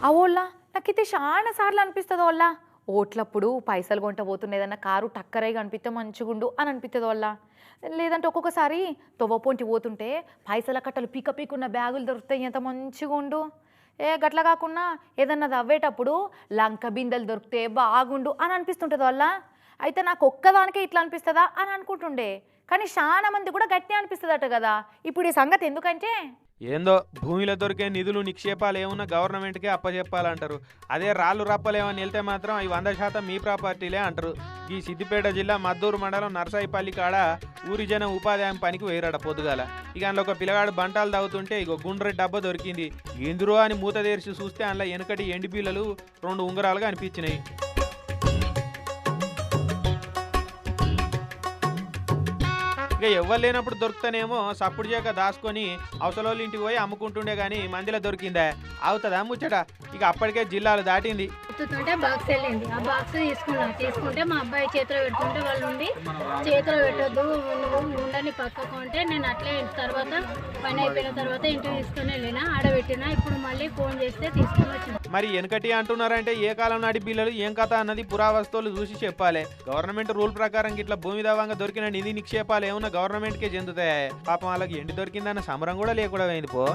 అవోళ్ళ నాకైతే చాలా సార్లు అనిపిస్తుంది వాళ్ళ ఓట్లప్పుడు పైసలు కొంట పోతున్న ఏదన్నా కారు టక్కరై కనిపిస్తే మంచిగుండు అని అనిపిస్తుంది వాళ్ళ లేదంటే ఒక్కొక్కసారి తొవ్వపోంటి పోతుంటే పైసల కట్టలు పీక పీకున్న బ్యాగులు దొరుకుతాయి ఎంత మంచిగుండు. గట్ల కాకుండా ఏదన్నా తవ్వేటప్పుడు లంక బిందెలు దొరికితే బాగుండు అని అనిపిస్తుంటుంది వాళ్ళ. అయితే నాకు ఒక్కదానికే ఇట్లా అనిపిస్తుందా అని అనుకుంటుండే, కానీ చాలా మంది కూడా గట్టి అనిపిస్తుందట కదా. ఇప్పుడు ఈ సంగతి ఎందుకంటే ఏందో భూమిలో దొరికే నిధులు నిక్షేపాలు ఏమున్నా గవర్నమెంట్కే అప్పచెప్పాలంటారు. అదే రాళ్ళు రప్పలేమని వెళ్తే మాత్రం అవి 100% మీ ప్రాపర్టీలే అంటారు. ఈ సిద్దిపేట జిల్లా మద్దూరు మండలం నర్సాయిపల్లి కాడ ఊరి జనం ఉపాధి హామీ పనికి వేయరాడ పొద్దుగాల. ఇక అందులో ఒక పిల్లగాడు బంటాలు తాగుతుంటే ఇక గుండ్రెడ్డి డబ్బా దొరికింది. ఎందురో అని మూత తెరిచి చూస్తే అందులో వెనకటి ఎండి పిల్లలు 2 ఉంగరాలుగా అనిపించినాయి. ఇక ఎవ్వరు లేనప్పుడు దొరుకుతానేమో సప్పుడు చేయక దాచుకొని అవసరాలు ఇంటికి పోయి అమ్ముకుంటుండే కానీ మందిలో దొరికిందా అవుతుందా ముచ్చట. ఇక అప్పటికే జిల్లాలు దాటింది. ఎత్తుతుంటే బాక్స్ వెళ్ళింది. ఆ బాక్స్ తీసుకుంటే మా అబ్బాయి చేతిలో పెడుతుంటే వాళ్ళు ఉండి చేతిలో పెట్టొద్దు నువ్వు ఉండని పక్కకు అంటే నేను అట్లే తర్వాత పని అయిపోయిన తర్వాత ఇంటికి తీసుకొని వెళ్ళినా ఆడబెట్టినా. ఇప్పుడు మళ్ళీ ఫోన్ చేస్తే తీసుకొని వచ్చిన. మరి వెనకటి అంటున్నారంటే ఏ కాలం నాటి పిల్లలు ఏం కథ అన్నది పురావస్తువులు చూసి చెప్పాలి. గవర్నమెంట్ రూల్ ప్రకారం ఇట్లా భూమి దవంగా దొరికిన నిధి నిక్షేపాలు ఏమన్నా గవర్నమెంట్కే చెందుతాయి. పాపం వాళ్ళకి ఎండి దొరికిందన్న సమరం కూడా లేకుండా పోయింది పో.